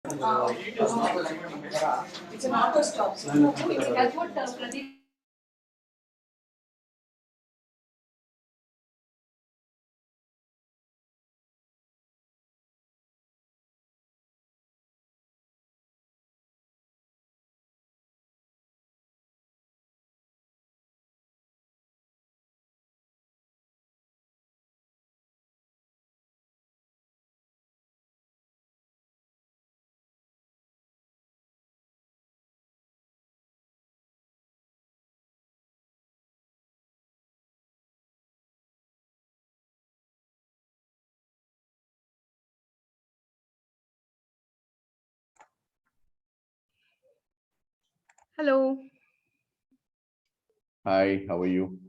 It's an auto stop. That's what Pradeep. Hello, Hi, how are you?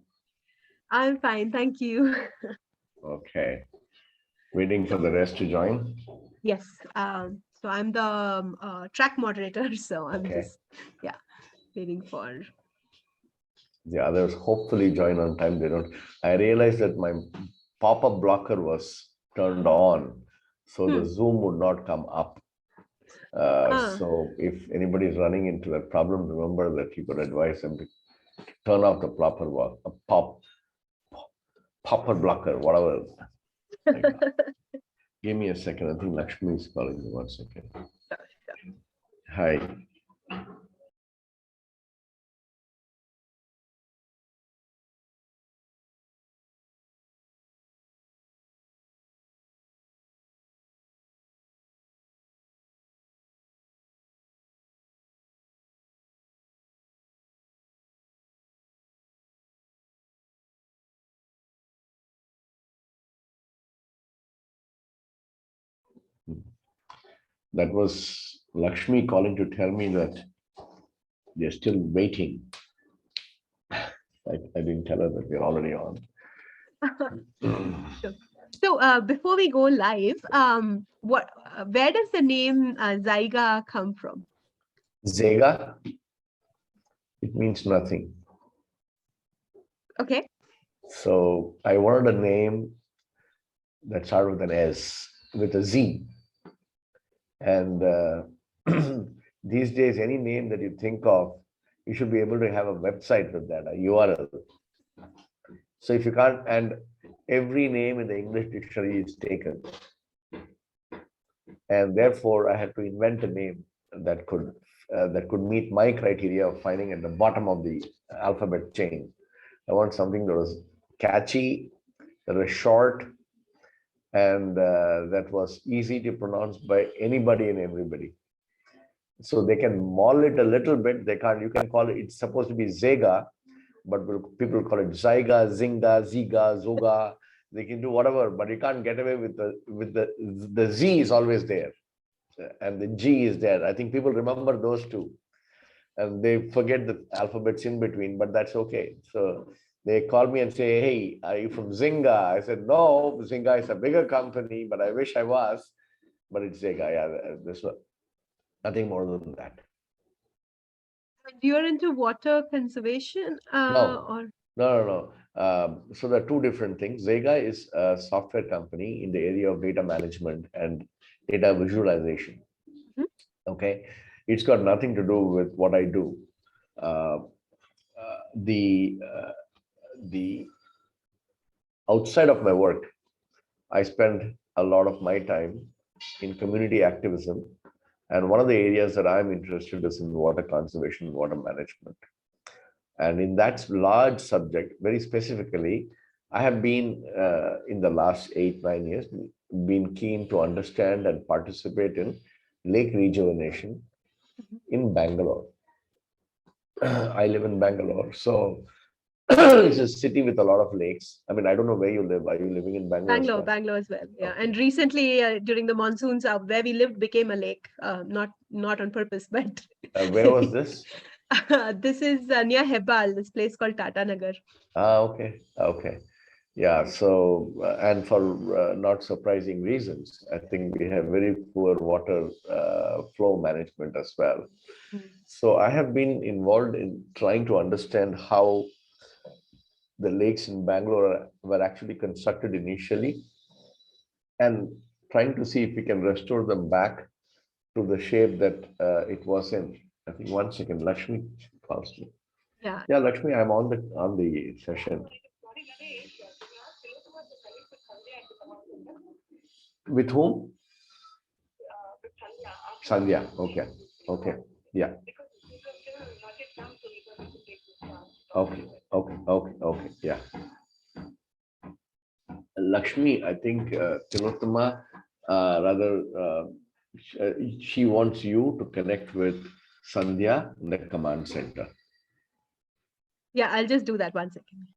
I'm fine, thank you. Okay. Waiting for the rest to join. Yes, so I'm the track moderator, so I'm Okay. just, yeah, waiting for. The others hopefully join on time. They don't. I realized that my pop-up blocker was turned on, so the Hmm. Zoom would not come up. Ah, So if anybody is running into that problem, remember that you could advise them to turn off the proper popper blocker, whatever. Like, give me a second. I think Lakshmi is calling me. 1 second. sure, sure. Hi. That was Lakshmi calling to tell me that they're still waiting. I didn't tell her that we're already on. Sure. So before we go live, where does the name Zyga come from? Zega, it means nothing. Okay. So I wanted a name that started with an S, with a Z. And these days, any name that you think of, you should be able to have a website with that, a URL. So if you can't, and every name in the English dictionary is taken. And therefore, I had to invent a name that could meet my criteria of finding at the bottom of the alphabet chain. I want something that was catchy, that was short, and that was easy to pronounce by anybody and everybody. So they can maul it a little bit. They can't. You can call it. It's supposed to be Zega, but people call it Zyga, Zinga, Ziga, Zoga. They can do whatever, but you can't get away with the Z is always there, and the G is there. I think people remember those two, and they forget the alphabets in between, but that's okay. So they call me and say, "Hey, are you from Zynga?" I said, "No, Zynga is a bigger company, but I wish I was, but it's Zynga. Yeah, this one, nothing more than that." You're into water conservation, No, or no. So there are two different things. Zega is a software company in the area of data management and data visualization. Mhm. Okay, it's got nothing to do with what I do. Uh, the outside of my work, I spend a lot of my time in community activism. And one of the areas that I'm interested is in water conservation and water management. And in that large subject, very specifically, I have been in the last 8, 9 years, been keen to understand and participate in lake rejuvenation Mhm. in Bangalore. I live in Bangalore. So it's a city with a lot of lakes. I mean, I don't know where you live. Are you living in Bangalore as Bangalore, well? Bangalore as well. Yeah, Okay. and recently during the monsoons, where we lived became a lake. Not on purpose, but Where was this? this is near Hebal, this place called Tata Nagar. Okay. Okay. Yeah. So, and for not surprising reasons, I think we have very poor water flow management as well. Mm. So, I have been involved in trying to understand how the lakes in Bangalore were actually constructed initially and trying to see if we can restore them back to the shape that it was in. I think 1 second, Lakshmi calls me. Yeah. Yeah, Lakshmi, I'm on the session. With whom? Sandhya. Okay. Okay. Yeah. Okay. Okay. Okay. Okay. Yeah. Lakshmi, I think Tilottama, rather, she wants you to connect with Sandhya in the command center. Yeah, I'll just do that 1 second.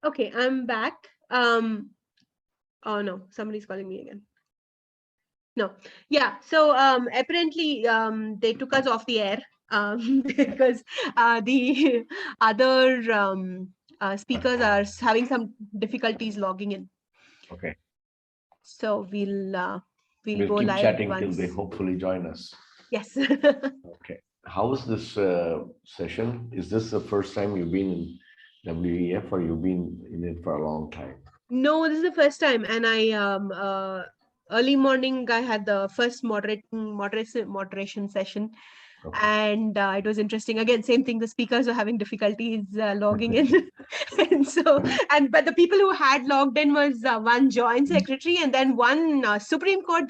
Okay, I'm back. Oh no, somebody's calling me again. No, yeah. So apparently they took us off the air because the other speakers are having some difficulties logging in. Okay. So we'll We'll go keep live chatting till once. they hopefully join us. Yes. Okay. How is this session? Is this the first time you've been in WEF or you've been in it for a long time? No, this is the first time, and I early morning I had the first moderation session, Okay. and it was interesting. Again, same thing. The speakers were having difficulties logging in, and so but the people who had logged in was one joint secretary and then one Supreme Court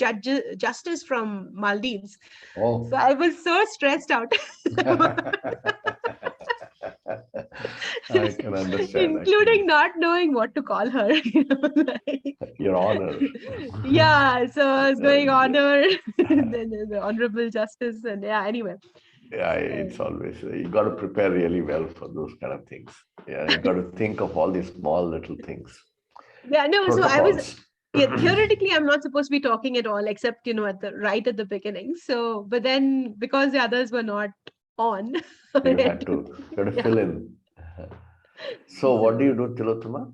justice from Maldives. Oh. So I was so stressed out. I can understand. Including not knowing what to call her. Your Honor. Yeah, so I was going honor, then the honorable justice, and yeah, anyway. Yeah, it's always, you got to prepare really well for those kind of things. Yeah, you got to think of all these small little things. Yeah, no, so I was, Protocols. yeah, theoretically, I'm not supposed to be talking at all, except, right at the beginning. So, but then because the others were not on, You had to Yeah. fill in. So what do you do, Tilottama?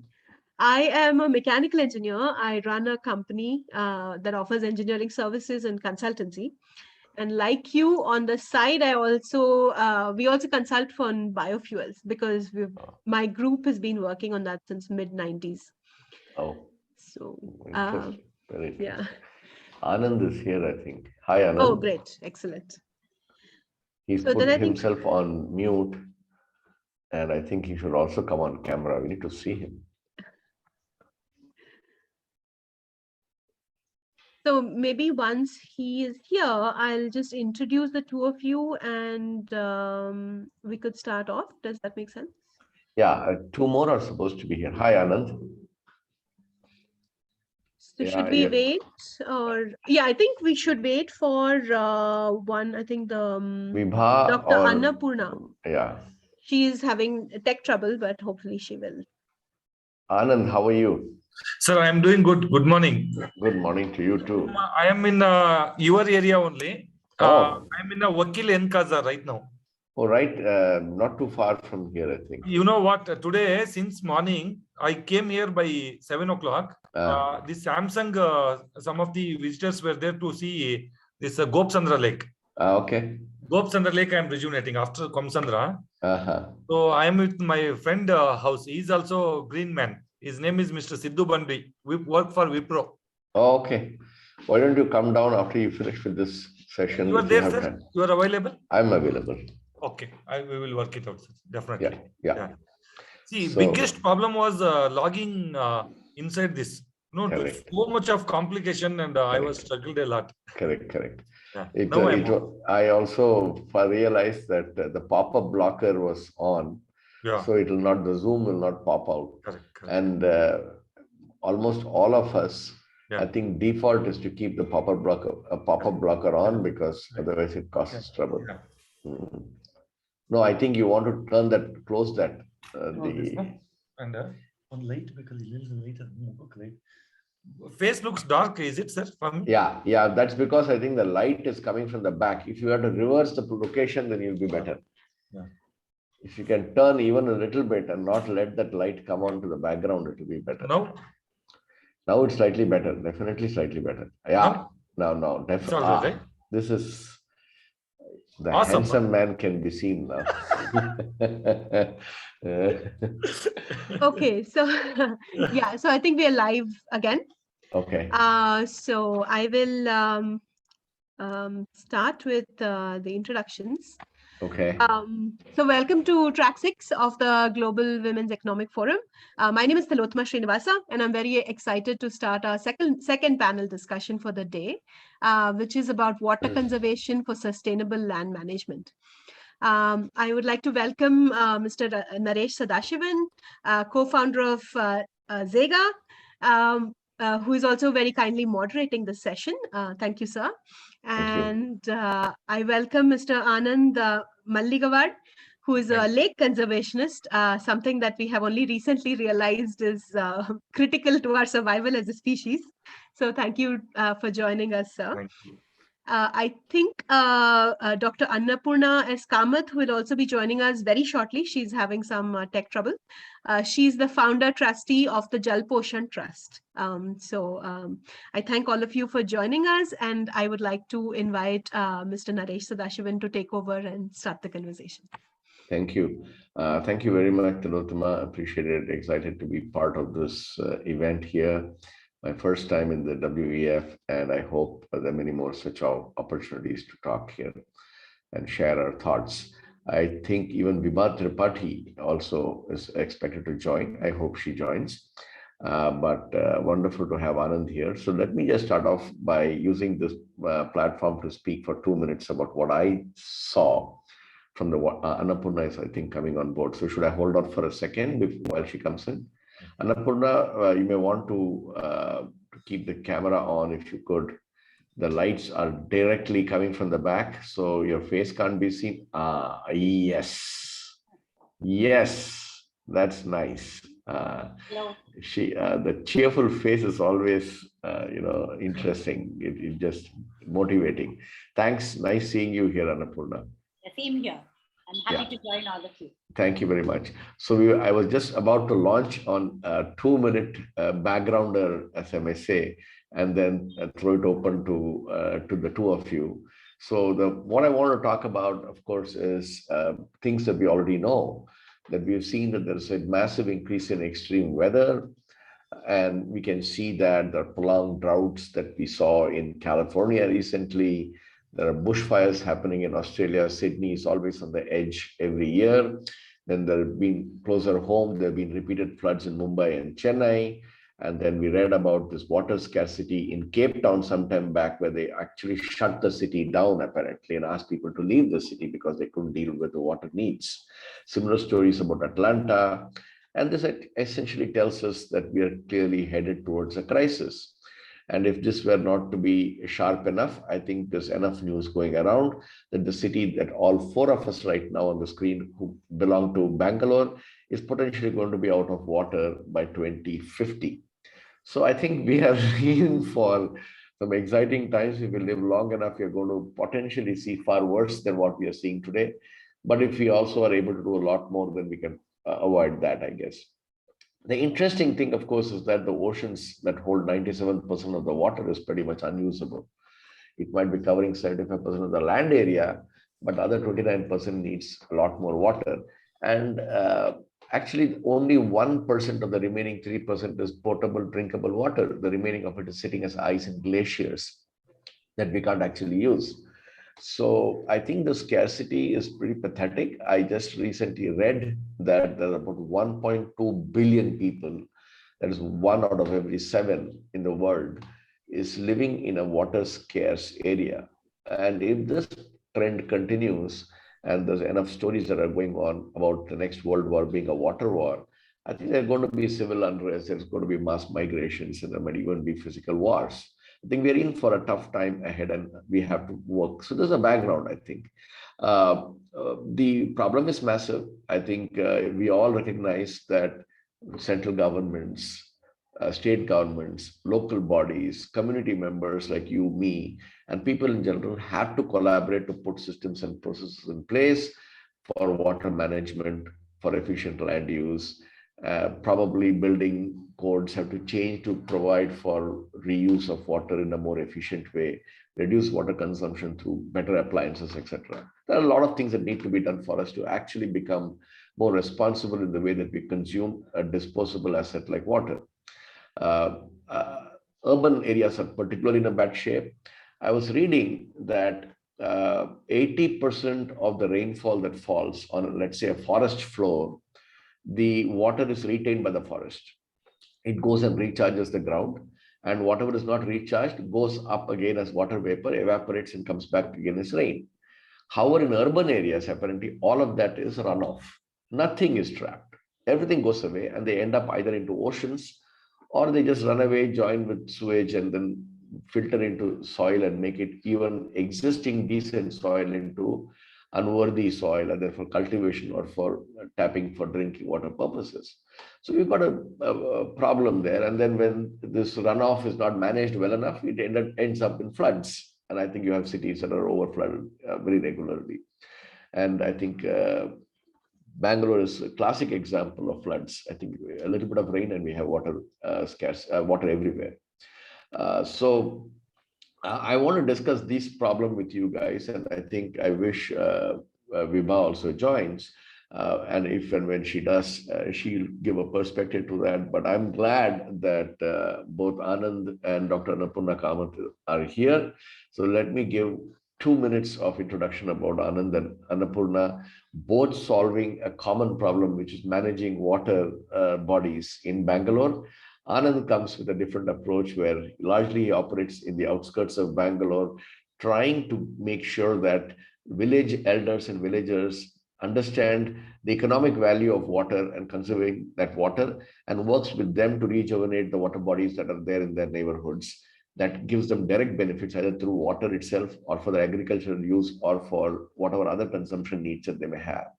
I am a mechanical engineer. I run a company that offers engineering services and consultancy. And like you, on the side, we also consult on biofuels because my group has been working on that since mid-90s. Oh, So, interesting. Very interesting. yeah. Anand is here, I think. Hi, Anand. Oh, great. Excellent. He's So put then I think, himself on mute, and I think he should also come on camera. We need to see him. so maybe once he is here, I'll just introduce the two of you and we could start off. Does that make sense? Yeah, two more are supposed to be here. Hi, Anand. So Yeah, should we yeah. wait or I think we should wait for one. I think the Vibha Dr. or Annapurna. yeah. She is having tech trouble, but hopefully she will. Anand, how are you? Sir, I am doing good. Good morning. Good morning to you too. I am in your area only. Oh. I am in a Wakil Enkaza right now. Oh, right. Not too far from here, I think. You know what? Today, since morning, I came here by 7 o'clock. The Samsung, some of the visitors were there to see this Gopsandra Lake. Okay. Gopsandra Lake, I am rejuvenating after Komsandra. Uh-huh. So I am with my friend house. He is also green man. His name is Mr. Sidhu Bandri. We work for Wipro. Oh, okay. Why don't you come down after you finish with this session? You are if there, have sir? time? You are available? I'm available. Okay, we will work it out, sir. Definitely. Yeah. See, So- biggest problem was logging inside this. No, Correct. so much of complication, and I was Correct. struggled a lot. Correct. Yeah. Now I'm on. I also realized that the pop-up blocker was on, Yeah, so it will not, the Zoom will not pop out. correct. And almost all of us, Yeah. I think default is to keep the pop-up blocker on because otherwise it causes trouble. Yeah. Mm. No, I think you want to turn that, close that. And on light because face looks dark, is it, sir? For me? Yeah, that's because I think the light is coming from the back. If you have to reverse the location, then you'll be better. Yeah. If you can turn even a little bit and not let that light come onto the background, it will be better. Now it's slightly better, definitely slightly better. Yeah, now It's definitely. all right, right? This is the Awesome. handsome man can be seen now. Okay, so so I think we are live again. Okay. So I will start with the introductions. Okay. So welcome to track 6 of the Global Women's Economic Forum. My name is Tilotma Srinivasa, and I'm very excited to start our second panel discussion for the day, which is about water conservation for sustainable land management. I would like to welcome Mr. Naresh Sadashivan, co-founder of Zega, who is also very kindly moderating this session. Thank you, sir. And I welcome Mr. Anand Malligawad, who is a lake conservationist, something that we have only recently realized is critical to our survival as a species. So thank you for joining us, sir. Thank you. I think Dr. Annapurna S. Kamath will also be joining us very shortly. She's having some tech trouble. She's the founder trustee of the Jal Poshan Trust. I thank all of you for joining us, and I would like to invite Mr. Naresh Sadashivan to take over and start the conversation. Thank you. Thank you very much, Tilotma. Appreciate it. Excited to be part of this event here. My first time in the WEF, and I hope there are many more such opportunities to talk here and share our thoughts. I think even Vibha Tripathi also is expected to join. I hope she joins. But wonderful to have Anand here. So let me just start off by using this platform to speak for 2 minutes about what I saw from the Annapurna is, I think, coming on board. So should I hold on for a second while she comes in? Annapurna, you may want to keep the camera on if you could. The lights are directly coming from the back, so your face can't be seen. Yes, that's nice. The cheerful face is always, interesting. It's just motivating. Thanks. Nice seeing you here, Annapurna. Same here. I'm happy to join all of you. Thank you very much. So I was just about to launch on a 2-minute backgrounder, as I may say, and then throw it open to the two of you. So what I want to talk about, of course, is things that we already know, that we've seen that there's a massive increase in extreme weather. And we can see that the prolonged droughts that we saw in California recently. There are bushfires happening in Australia. Sydney is always on the edge every year. Then there have been closer home, there have been repeated floods in Mumbai and Chennai. And then we read about this water scarcity in Cape Town some time back, where they actually shut the city down apparently and asked people to leave the city because they couldn't deal with the water needs. Similar stories about Atlanta. And this essentially tells us that we are clearly headed towards a crisis. And if this were not to be sharp enough, I think there's enough news going around that the city that all four of us right now on the screen who belong to Bangalore is potentially going to be out of water by 2050. So I think we are in for some exciting times. If we live long enough, we're going to potentially see far worse than what we are seeing today. But if we also are able to do a lot more, then we can avoid that, I guess. The interesting thing, of course, is that the oceans that hold 97% of the water is pretty much unusable. It might be covering 75% of the land area, but the other 29% needs a lot more water. And actually, only 1% of the remaining 3% is potable, drinkable water. The remaining of it is sitting as ice in glaciers that we can't actually use. So I think the scarcity is pretty pathetic. I just recently read that there are about 1.2 billion people, that is 1 out of every 7 in the world, is living in a water scarce area. And if this trend continues, and there's enough stories that are going on about the next world war being a water war, I think there's going to be civil unrest, there's going to be mass migrations, and there might even be physical wars. I think we're in for a tough time ahead and we have to work. So there's a background, I think. The problem is massive. I think we all recognize that central governments, state governments, local bodies, community members like you, me, and people in general have to collaborate to put systems and processes in place for water management, for efficient land use. Probably building codes have to change to provide for reuse of water in a more efficient way, reduce water consumption through better appliances, etc. There are a lot of things that need to be done for us to actually become more responsible in the way that we consume a disposable asset like water. Urban areas are particularly in a bad shape. I was reading that 80% of the rainfall that falls on, let's say, a forest floor, the water is retained by the forest. It goes and recharges the ground, and whatever is not recharged goes up again as water vapor, evaporates and comes back again as rain. However, in urban areas, apparently all of that is runoff. Nothing is trapped. Everything goes away and they end up either into oceans or they just run away, join with sewage and then filter into soil and make it even existing decent soil into unworthy soil, and therefore cultivation or for tapping for drinking water purposes. So we've got a problem there. And then when this runoff is not managed well enough, it ends up in floods. And I think you have cities that are overflooded very regularly. And I think Bangalore is a classic example of floods. I think a little bit of rain and we have water scarce, water everywhere. So I want to discuss this problem with you guys, and I think I wish Vibha also joins. And if and when she does, she'll give a perspective to that. But I'm glad that both Anand and Dr. Annapurna Kamath are here. So let me give 2 minutes of introduction about Anand and Annapurna, both solving a common problem, which is managing water bodies in Bangalore. Anand comes with a different approach where largely he operates in the outskirts of Bangalore, trying to make sure that village elders and villagers understand the economic value of water and conserving that water, and works with them to rejuvenate the water bodies that are there in their neighborhoods. That gives them direct benefits either through water itself or for the agricultural use or for whatever other consumption needs that they may have.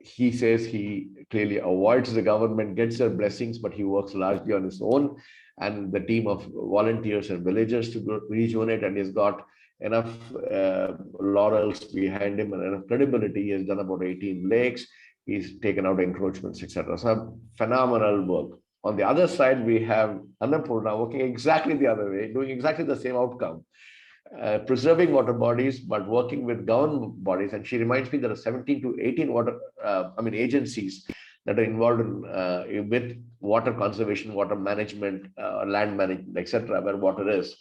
He says he clearly avoids the government, gets their blessings, but he works largely on his own and the team of volunteers and villagers to rejuvenate, and he's got enough laurels behind him and enough credibility. He has done about 18 lakes. He's taken out encroachments, etc. So phenomenal work. On the other side, we have Annapurna working exactly the other way, doing exactly the same outcome. Preserving water bodies, but working with government bodies. And she reminds me there are 17 to 18 agencies that are involved in, with water conservation, water management, land management, etc., where water is.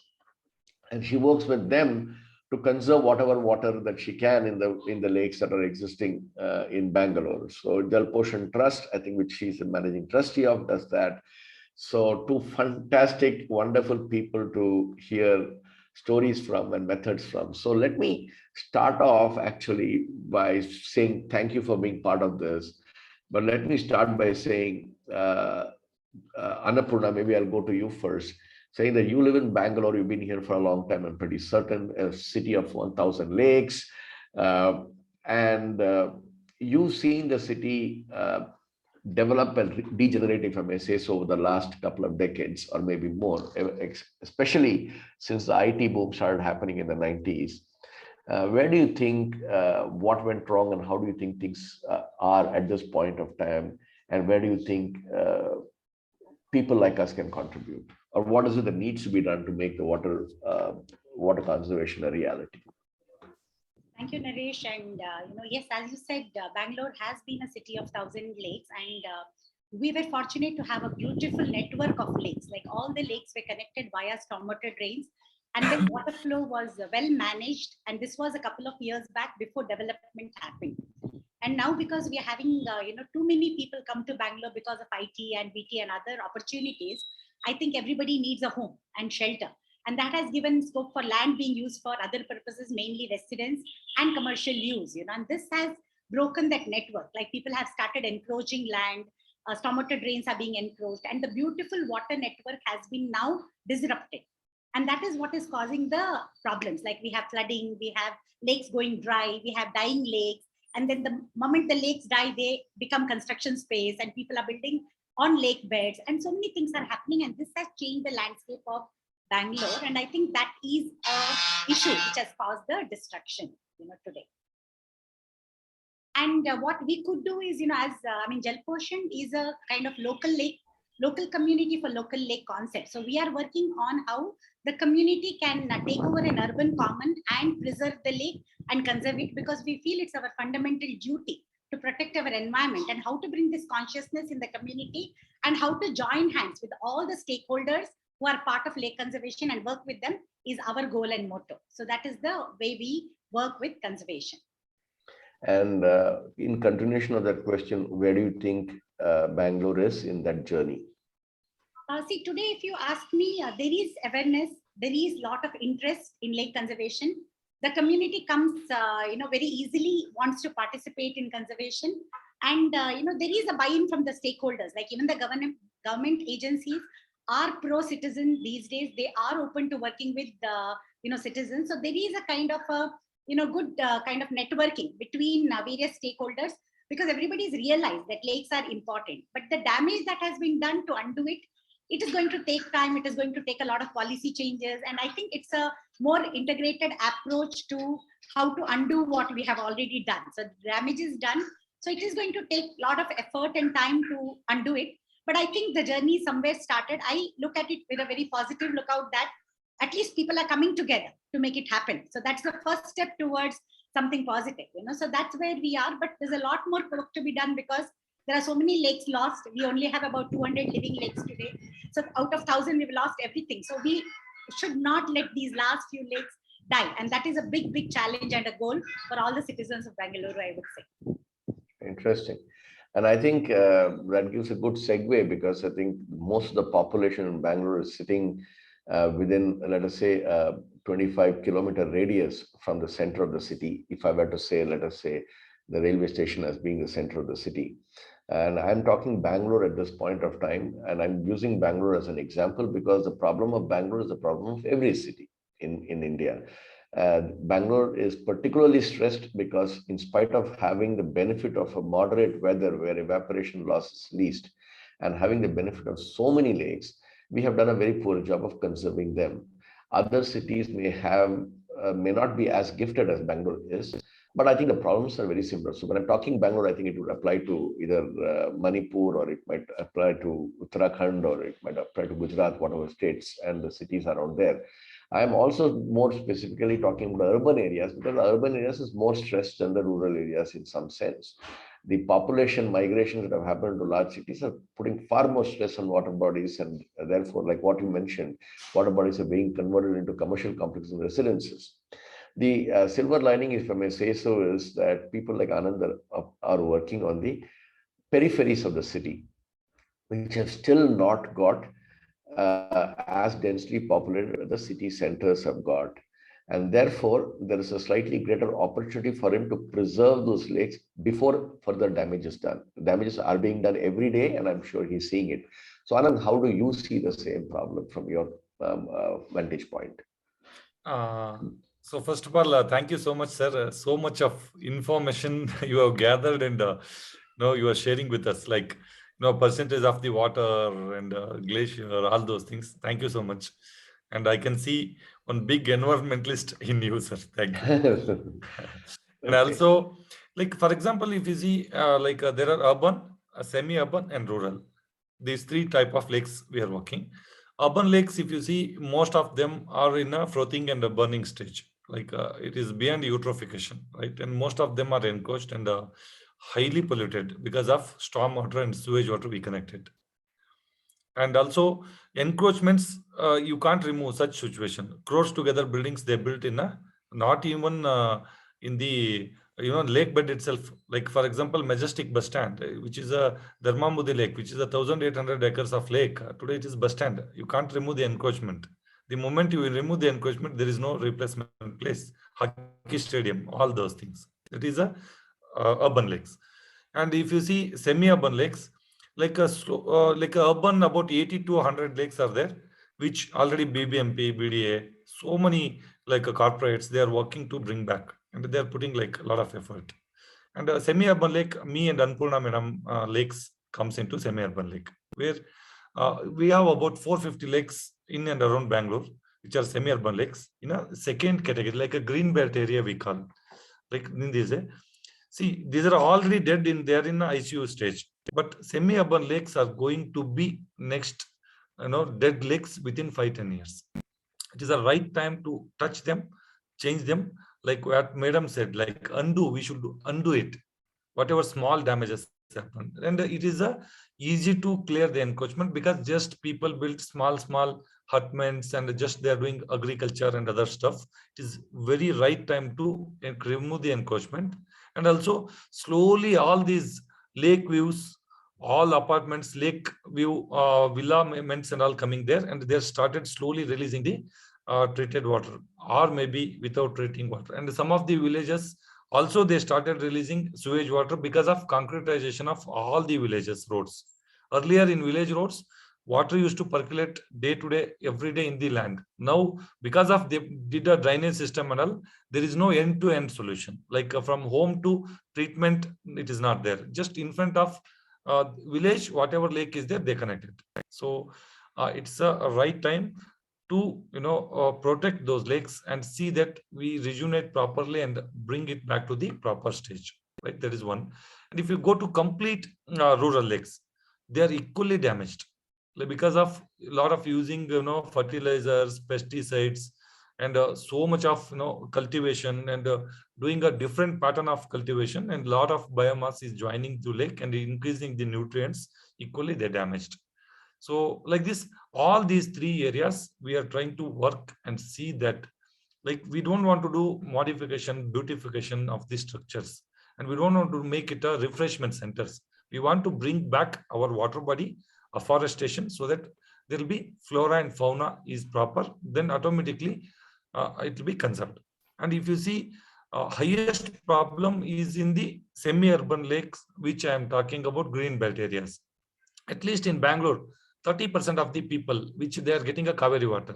And she works with them to conserve whatever water that she can in the lakes that are existing in Bangalore. So Jal Poshan Trust, I think, which she's the managing trustee of, does that. So two fantastic, wonderful people to hear stories from and methods from. So let me start off actually by saying thank you for being part of this. But let me start by saying, Annapurna, maybe I'll go to you first, saying that you live in Bangalore, you've been here for a long time, I'm pretty certain, a city of 1,000 lakes. You've seen the city develop and degenerate, if I may say so, over the last couple of decades or maybe more, especially since the IT boom started happening in the 90s. Where do you think what went wrong, and how do you think things are at this point of time? And where do you think people like us can contribute? Or what is it that needs to be done to make the water conservation a reality? Thank you, Naresh. And yes, as you said, Bangalore has been a city of 1,000 lakes, and we were fortunate to have a beautiful network of lakes. Like all the lakes were connected via stormwater drains, and the water flow was well managed. And this was a couple of years back before development happened. And now, because we are having too many people come to Bangalore because of IT and BT and other opportunities, I think everybody needs a home and shelter. And that has given scope for land being used for other purposes, mainly residence and commercial use. And this has broken that network. Like people have started encroaching land, stormwater drains are being encroached, and the beautiful water network has been now disrupted. And that is what is causing the problems. Like we have flooding, we have lakes going dry, we have dying lakes. And then the moment the lakes die, they become construction space and people are building on lake beds. And so many things are happening. And this has changed the landscape of Bangalore. And I think that is an issue which has caused the destruction, today. And what we could do is, Jal Poshan is a kind of local community for local lake concept. So we are working on how the community can take over an urban common and preserve the lake and conserve it, because we feel it's our fundamental duty to protect our environment, and how to bring this consciousness in the community and how to join hands with all the stakeholders who are part of lake conservation and work with them is our goal and motto. So that is the way we work with conservation. And in continuation of that question, where do you think Bangalore is in that journey? See, today, if you ask me, there is awareness, there is a lot of interest in lake conservation. The community comes, very easily wants to participate in conservation. And, there is a buy-in from the stakeholders, like even the government agencies are pro-citizen these days. They are open to working with the, citizens. So there is a kind of a, good kind of networking between various stakeholders, because everybody's realized that lakes are important. But the damage that has been done to undo it, it is going to take time. It is going to take a lot of policy changes. And I think it's a more integrated approach to how to undo what we have already done. So damage is done. So it is going to take a lot of effort and time to undo it. But I think the journey somewhere started. I look at it with a very positive lookout that at least people are coming together to make it happen. So that's the first step towards something positive, So that's where we are. But there's a lot more work to be done, because there are so many lakes lost. We only have about 200 living lakes today. So out of 1,000, we've lost everything. So we should not let these last few lakes die. And that is a big, big challenge and a goal for all the citizens of Bangalore, I would say. Interesting. And I think that gives a good segue, because I think most of the population in Bangalore is sitting within, let us say, 25-kilometer radius from the center of the city. If I were to say, let us say, the railway station as being the center of the city. And I'm talking Bangalore at this point of time, and I'm using Bangalore as an example because the problem of Bangalore is the problem of every city in India. Bangalore is particularly stressed because, in spite of having the benefit of a moderate weather where evaporation loss is least, and having the benefit of so many lakes, we have done a very poor job of conserving them. Other cities may have may not be as gifted as Bangalore is, but I think the problems are very similar. So when I'm talking Bangalore, I think it would apply to either Manipur, or it might apply to Uttarakhand, or it might apply to Gujarat, whatever states and the cities around there. I am also more specifically talking about urban areas, because the urban areas is more stressed than the rural areas in some sense. The population migrations that have happened to large cities are putting far more stress on water bodies, and therefore, like what you mentioned, water bodies are being converted into commercial complexes and residences. The silver lining, if I may say so, is that people like Anand are working on the peripheries of the city, which have still not got as densely populated as the city centers have got. And therefore, there is a slightly greater opportunity for him to preserve those lakes before further damage is done. Damages are being done every day, and I'm sure he's seeing it. So Anand, how do you see the same problem from your vantage point? So first of all, thank you so much, sir. So much of information you have gathered, and you are sharing with us, like percentage of the water and glacier, all those things. Thank you so much. And I can see one big environmentalist in you, sir. Thank you. And also, like for example, if you see, there are urban, semi-urban, and rural. These three type of lakes we are working. Urban lakes, if you see, most of them are in a frothing and a burning stage. Like it is beyond eutrophication, right? And most of them are encroached and highly polluted because of storm water and sewage water we connected. And also encroachments, you can't remove such situation. Crores together buildings they built in a, not even in the lake bed itself. Like for example, Majestic bus stand, which is a Dharmamudi lake, which is a 1,800 acres of lake. Today it is bus stand. You can't remove the encroachment. The moment you remove the encroachment, there is no replacement place. Hockey stadium, all those things. That is a urban lakes. And if you see semi-urban lakes, like a urban, about 80 to 100 lakes are there, which already BBMP, BDA, so many like corporates, they are working to bring back, and they are putting like a lot of effort. And semi-urban lake, me and Annapurna Madam lakes comes into semi-urban lake, where we have about 450 lakes in and around Bangalore, which are semi-urban lakes in a second category, like a green belt area we call. Like in this, see, these are already dead they are in the ICU stage. But semi-urban lakes are going to be next, dead lakes within 5-10 years. It is the right time to touch them, change them. Like what Madam said, like we should undo it. Whatever small damages happen. And it is easy to clear the encroachment, because just people build small hutments and just they are doing agriculture and other stuff. It is very right time to remove the encroachment. And also slowly all these lake views, all apartments, lake view, villa ments and all coming there, and they started slowly releasing the treated water, or maybe without treating water. And some of the villages also they started releasing sewage water because of concretization of all the villages roads. Earlier in village roads, water used to percolate day to day, every day in the land. Now, because of they did a drainage system and all, there is no end-to-end solution. Like from home to treatment, it is not there. Just in front of village, whatever lake is there, they connect it. So it's a right time to protect those lakes and see that we rejuvenate properly and bring it back to the proper stage. Right, that is one. And if you go to complete rural lakes, they are equally damaged because of a lot of using fertilizers, pesticides, and so much of cultivation, and doing a different pattern of cultivation, and a lot of biomass is joining to lake and increasing the nutrients. Equally they're damaged. So like this, all these three areas we are trying to work and see that, like, we don't want to do modification, beautification of these structures, and we don't want to make it a refreshment centers. We want to bring back our water body, afforestation, so that there will be flora and fauna is proper, then automatically it will be conserved. And if you see, highest problem is in the semi-urban lakes, which I am talking about, green belt areas. At least in Bangalore, 30% of the people, which they are getting a Kaveri water,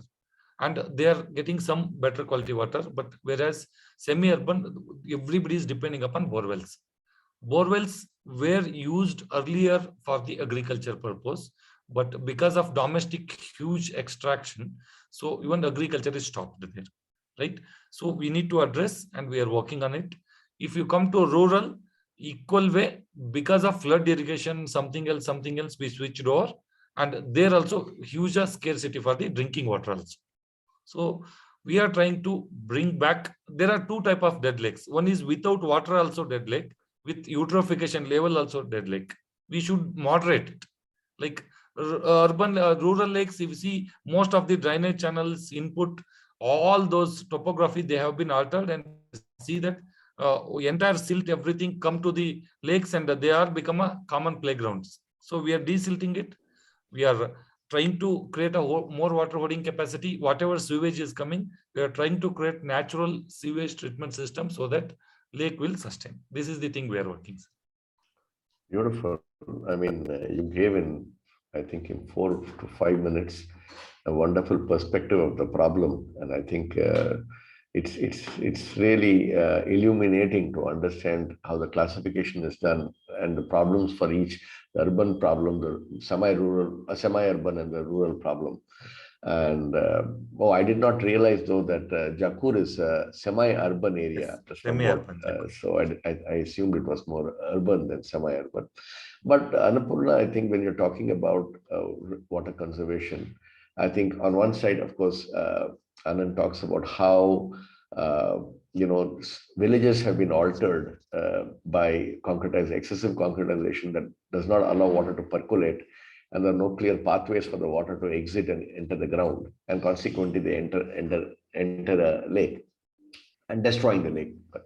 and they are getting some better quality water. But whereas semi-urban, everybody is depending upon borewells. Borewells were used earlier for the agriculture purpose, but because of domestic huge extraction, so even agriculture is stopped there. right? So we need to address, and we are working on it. If you come to rural, equal way, because of flood irrigation, something else, we switched over, and there also huge scarcity for the drinking water also. So we are trying to bring back. There are two type of dead lakes. One is without water also dead lake, with eutrophication level also dead lake. We should moderate it. Like urban, rural lakes, if you see, most of the drainage channels input, all those topography, they have been altered, and see that entire silt, everything come to the lakes, and they are become a common playgrounds. So we are desilting it. We are trying to create a more water holding capacity. Whatever sewage is coming, we are trying to create natural sewage treatment system so that lake will sustain. This is the thing we are working. Beautiful. I mean, you gave in, I think, in 4 to 5 minutes, a wonderful perspective of the problem, and I think it's really illuminating to understand how the classification is done and the problems for each, the urban problem, the semi-rural, semi-urban, and the rural problem. And I did not realize though that Jakur is a semi-urban area. Yes, semi-urban. So I assumed it was more urban than semi-urban. But Annapurna, I think when you're talking about water conservation, I think on one side, of course, Anand talks about how villages have been altered by excessive concretization that does not allow water to percolate, and there are no clear pathways for the water to exit and enter the ground, and consequently they enter a lake and destroying the lake. But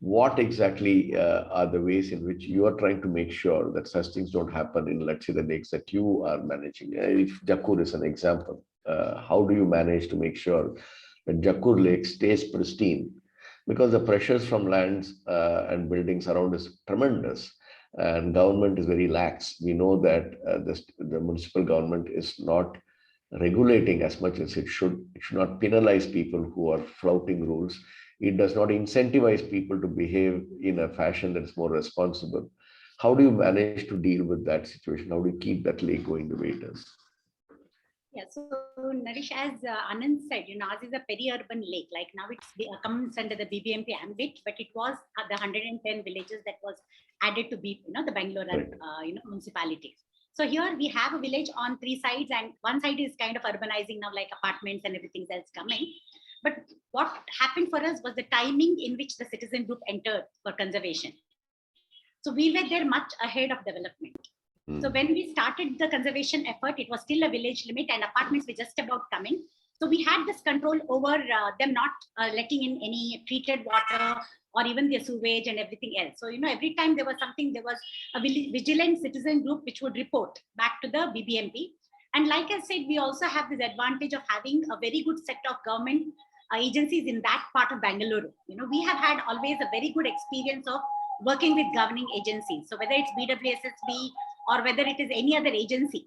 what exactly are the ways in which you are trying to make sure that such things don't happen in, let's say, the lakes that you are managing? If Jakur is an example, how do you manage to make sure that Jakur Lake stays pristine? Because the pressures from lands and buildings around is tremendous, and government is very lax. We know that the municipal government is not regulating as much as it should. It should not penalize people who are flouting rules. It does not incentivize people to behave in a fashion that is more responsible. How do you manage to deal with that situation? How do you keep that lake going the way it is? Yeah, so Naresh, as Anand said, ours is a peri-urban lake. Like now it comes under the BBMP ambit, but it was the 110 villages that was added to the Bangalore municipality. So here we have a village on 3 sides, and one side is kind of urbanizing now, like apartments and everything else coming. But what happened for us was the timing in which the citizen group entered for conservation. So we were there much ahead of development. So when we started the conservation effort, it was still a village limit and apartments were just about coming. So we had this control over them not letting in any treated water or even their sewage and everything else. So, every time there was something, there was a vigilant citizen group which would report back to the BBMP. And like I said, we also have this advantage of having a very good set of government agencies in that part of Bangalore. We have had always a very good experience of working with governing agencies. So whether it's BWSSB or whether it is any other agency,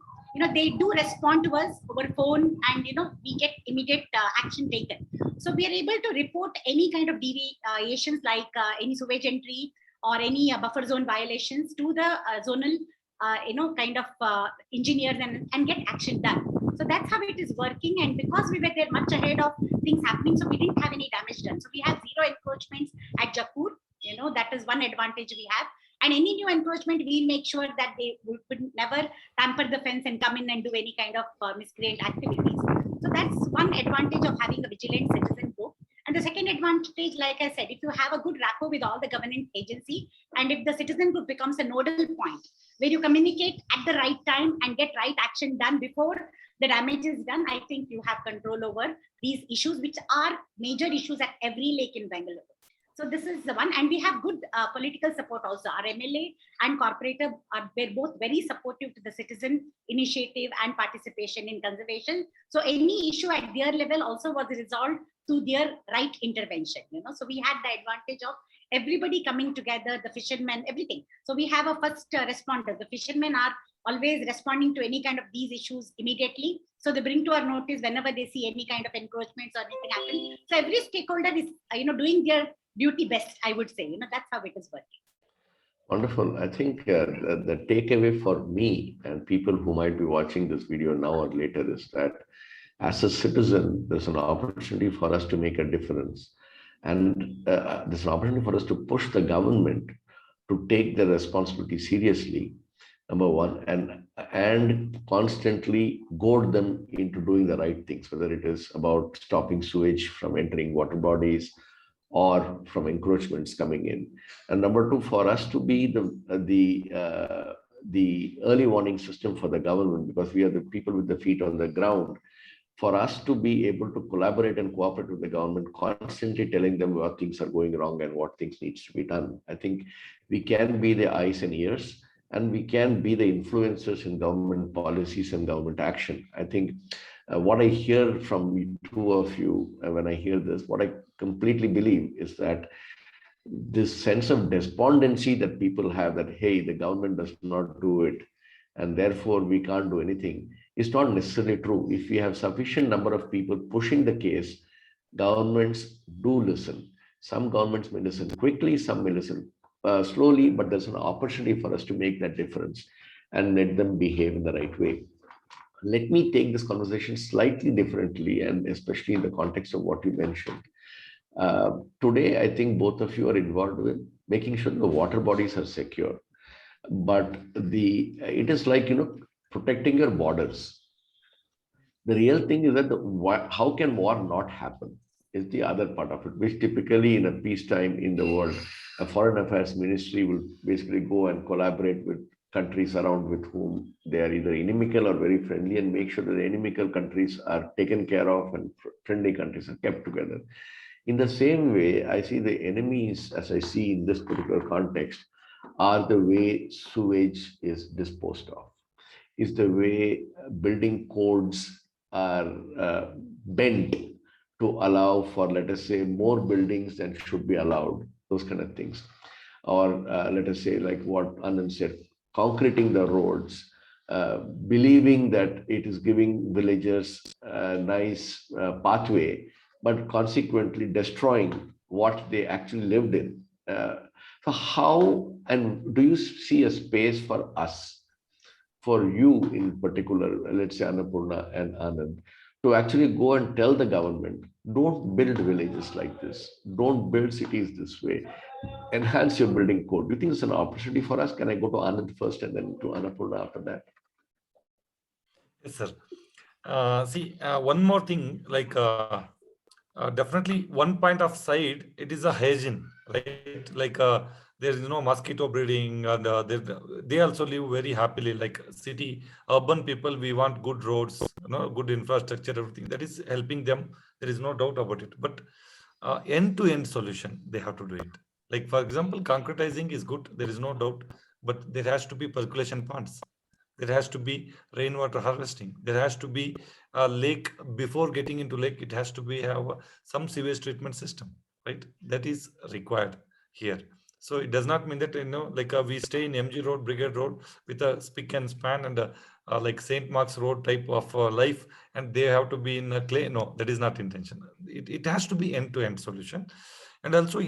they do respond to us over phone, and we get immediate action taken. So we are able to report any kind of deviations, like any sewage entry or any buffer zone violations to the zonal engineers and get action done. So that's how it is working. And because we were there much ahead of things happening, so we didn't have any damage done. So we have 0 encroachments at Jakur. That is one advantage we have. And any new encroachment, we'll make sure that they would never tamper the fence and come in and do any kind of miscreant activities. So that's one advantage of having a vigilant citizen group. And the second advantage, like I said, if you have a good rapport with all the government agency, and if the citizen group becomes a nodal point where you communicate at the right time and get right action done before the damage is done, I think you have control over these issues, which are major issues at every lake in Bangalore. So this is the one, and we have good political support also. Our MLA and corporator were both very supportive to the citizen initiative and participation in conservation. So any issue at their level also was resolved through their right intervention. So we had the advantage of everybody coming together, the fishermen, everything. So we have a first responder. The fishermen are always responding to any kind of these issues immediately. So they bring to our notice whenever they see any kind of encroachments or anything happen. So every stakeholder is, doing their duty best, I would say. That's how it is working. Wonderful. I think the takeaway for me and people who might be watching this video now or later is that As a citizen, there's an opportunity for us to make a difference. And there's an opportunity for us to push the government to take their responsibility seriously, number one, and constantly goad them into doing the right things, whether it is about stopping sewage from entering water bodies or from encroachments coming in. And number two, for us to be the early warning system for the government, because we are the people with the feet on the ground, for us to be able to collaborate and cooperate with the government, constantly telling them what things are going wrong and what things needs to be done. I think we can be the eyes and ears, and we can be the influencers in government policies and government action. I think what I hear from two of you when I hear this, what I completely believe is that this sense of despondency that people have, that, hey, the government does not do it, and therefore we can't do anything, is not necessarily true. If we have sufficient number of people pushing the case, governments do listen. Some governments may listen quickly, some may listen slowly, but there's an opportunity for us to make that difference and let them behave in the right way. Let me take this conversation slightly differently, and especially in the context of what you mentioned. Today, I think both of you are involved with making sure the water bodies are secure. But it is like, protecting your borders. The real thing is that how can war not happen is the other part of it, which typically in a peacetime in the world, a foreign affairs ministry will basically go and collaborate with countries around with whom they are either inimical or very friendly, and make sure that the inimical countries are taken care of and friendly countries are kept together. In the same way, I see the enemies, as I see in this particular context, are the way sewage is disposed of, is the way building codes are bent to allow for, let us say, more buildings than should be allowed, those kind of things. Or let us say, like what Anand said, concreting the roads, believing that it is giving villagers a nice pathway, but consequently destroying what they actually lived in. So how, and do you see a space for us, for you in particular, let's say Annapurna and Anand, to actually go and tell the government, don't build villages like this, don't build cities this way, enhance your building code? Do you think it's an opportunity for us? Can I go to Anand first and then to Annapurna after that? Yes, sir. One more thing, like definitely one point of side, it is a hygiene, right? Like there is no mosquito breeding, and they also live very happily. Like city, urban people, we want good roads, good infrastructure, everything that is helping them. There is no doubt about it. But end-to-end solution, they have to do it. Like for example, concretizing is good. There is no doubt, but there has to be percolation ponds. There has to be rainwater harvesting. There has to be a lake. Before getting into lake, it has to be have some sewage treatment system, right? That is required here. So it does not mean that, like we stay in MG Road, Brigade Road with a spick and span and like St. Mark's Road type of life, and they have to be in a clay. No, that is not intention. It has to be end-to-end solution. And also,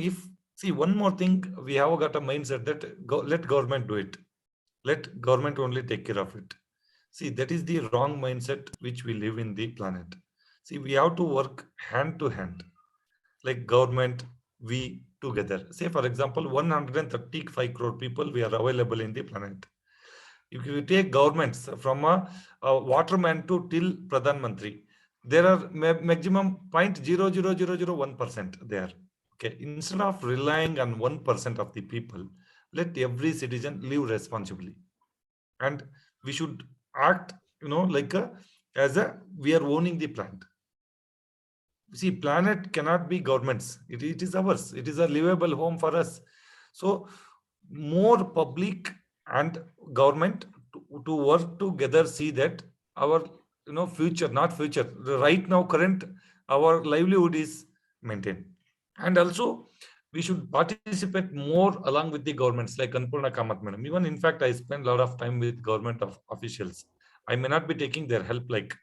see, one more thing, we have got a mindset that let government do it. Let government only take care of it. See, that is the wrong mindset which we live in the planet. See, we have to work hand to hand, like government, we together. Say, for example, 135 crore people we are available in the planet. If you take governments from a waterman to till Pradhan Mantri, there are maximum 0.00001% there. Okay, instead of relying on 1% of the people, let every citizen live responsibly, and we should act, like we are owning the planet. See, planet cannot be government's. It is ours. It is a livable home for us. So more public and government to work together, see that our future, not future, right now current, our livelihood is maintained. And also we should participate more along with the governments, like Annapurna Kamath madam. Even in fact, I spend a lot of time with government officials. I may not be taking their help, like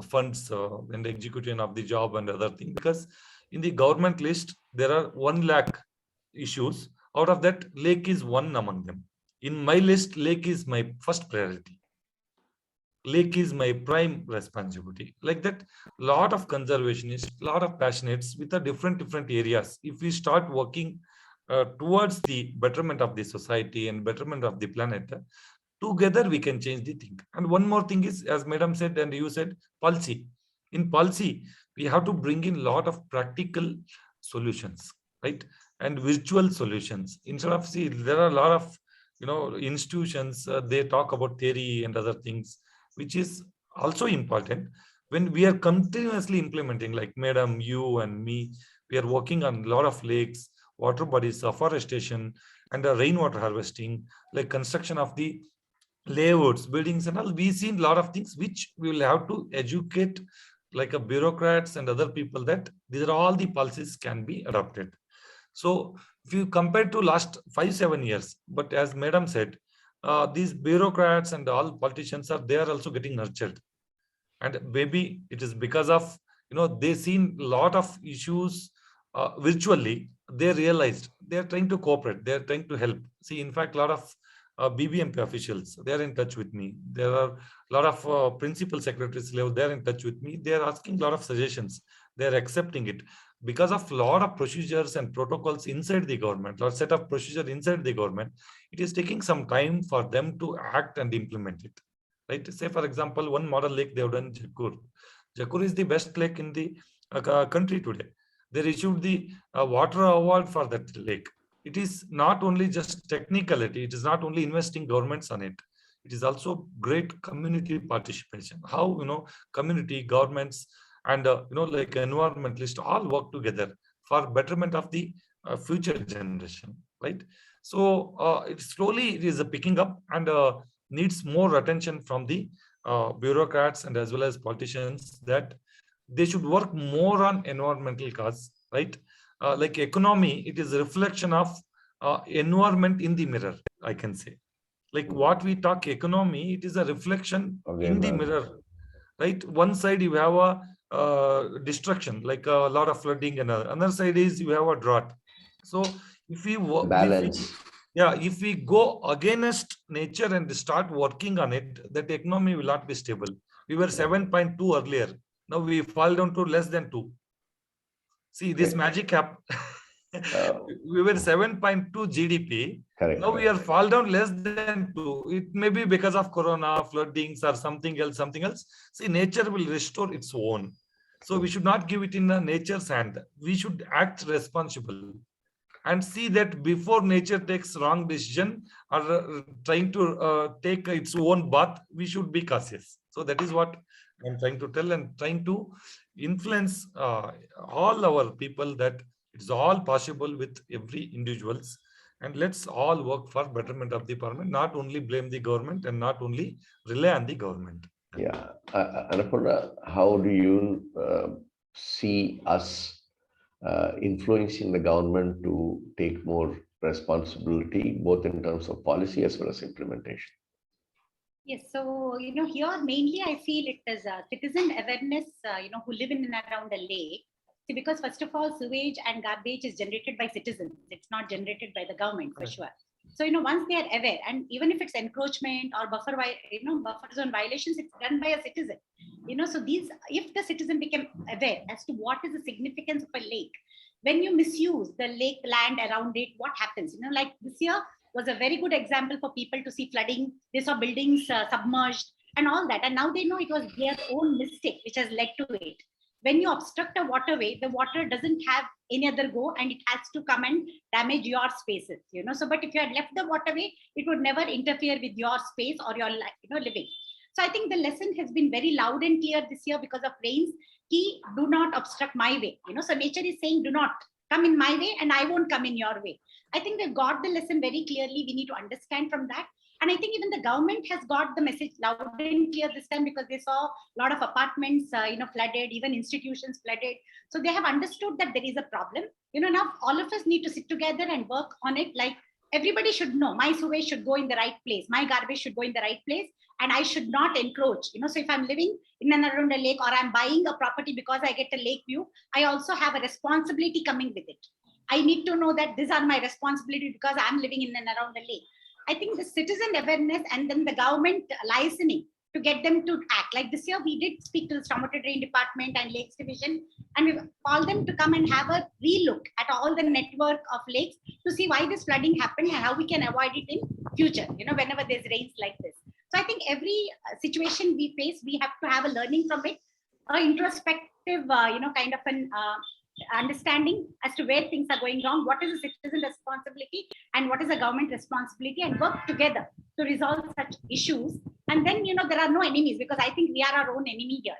funds and the execution of the job and other things, because in the government list there are 1 lakh issues. Out of that, lake is one among them. In my list, lake is my first priority. lake is my prime responsibility. Like that, lot of conservationists, lot of passionates with a different areas. If we start working towards the betterment of the society and betterment of the planet, together we can change the thing. And one more thing is, as madam said and you said, policy. In policy, we have to bring in lot of practical solutions, right? And virtual solutions. Instead of, see, there are a lot of institutions, they talk about theory and other things, which is also important. When we are continuously implementing, like madam, you and me, we are working on a lot of lakes, water bodies, afforestation, and rainwater harvesting, like construction of the layouts, buildings and all. We see a lot of things which we will have to educate like a bureaucrats and other people, that these are all the policies can be adopted. So if you compare to last 5-7 years, but as madam said, these bureaucrats and all politicians they are also getting nurtured. And maybe it is because of, they seen a lot of issues virtually. They realized they are trying to cooperate. They are trying to help. See, in fact, a lot of BBMP officials, they are in touch with me. There are a lot of principal secretaries level, they are in touch with me. They are asking a lot of suggestions. They are accepting it because of a lot of procedures and protocols inside the government, or set of procedure inside the government. It is taking some time for them to act and implement it. Right? Say, for example, one model lake they have done, Jakkur. Jakkur is the best lake in the country today. They issued the water award for that lake. It is not only just technicality, it is not only investing governments on it. It is also great community participation. How, community, governments, and, like environmentalists all work together for betterment of the future generation, right? So it is picking up and needs more attention from the bureaucrats and as well as politicians, that they should work more on environmental cause, right? Like economy, it is a reflection of environment in the mirror, I can say. Like what we talk economy, it is a reflection in the mirror, right? One side you have a destruction, like a lot of flooding, and another side is you have a drought. So if we balance. If we go against nature and start working on it, that economy will not be stable. We were 7.2 earlier. Now we fall down to less than 2. See, this magic happened. We were 7.2 GDP. Correct. Now we are fall down less than 2. It may be because of corona, floodings, or something else. See, nature will restore its own. So we should not give it in nature's hand. We should act responsible and see that before nature takes wrong decision or trying to take its own path, we should be cautious. So that is what I'm trying to tell, and trying to influence all our people, that it's all possible with every individuals, and let's all work for betterment of the parliament, not only blame the government and not only rely on the government. Yeah, Annapurna, how do you see us influencing the government to take more responsibility, both in terms of policy as well as implementation? Yes, so, here mainly I feel it is citizen awareness, who live in and around the lake. See, because first of all, sewage and garbage is generated by citizens. It's not generated by the government, for sure. So, once they are aware, and even if it's encroachment or buffer zone violations, it's done by a citizen. So if the citizen became aware as to what is the significance of a lake, when you misuse the lake land around it, what happens? Like this year was a very good example for people to see flooding. They saw buildings submerged and all that. And now they know it was their own mistake which has led to it. When you obstruct a waterway, the water doesn't have any other go, and it has to come and damage your spaces, So, but if you had left the waterway, it would never interfere with your space or your, living. So I think the lesson has been very loud and clear this year because of rains. Do not obstruct my way. So nature is saying, do not come in my way and I won't come in your way. I think we've got the lesson very clearly. We need to understand from that. And I think even the government has got the message loud and clear this time, because they saw a lot of apartments, flooded, even institutions flooded. So they have understood that there is a problem. Now all of us need to sit together and work on it. Like everybody should know my sewage should go in the right place. My garbage should go in the right place. And I should not encroach. So if I'm living in and around a lake, or I'm buying a property because I get a lake view, I also have a responsibility coming with it. I need to know that these are my responsibility because I'm living in and around a lake. I think the citizen awareness and then the government licensing to get them to act. Like this year, we did speak to the Stormwater Drain Department and Lakes Division, and we called them to come and have a relook at all the network of lakes to see why this flooding happened and how we can avoid it in future, whenever there's rains like this. So I think every situation we face, we have to have a learning from it, a introspective, kind of an understanding as to where things are going wrong, what is the citizen responsibility and what is the government responsibility, and work together to resolve such issues. And then, there are no enemies, because I think we are our own enemy here.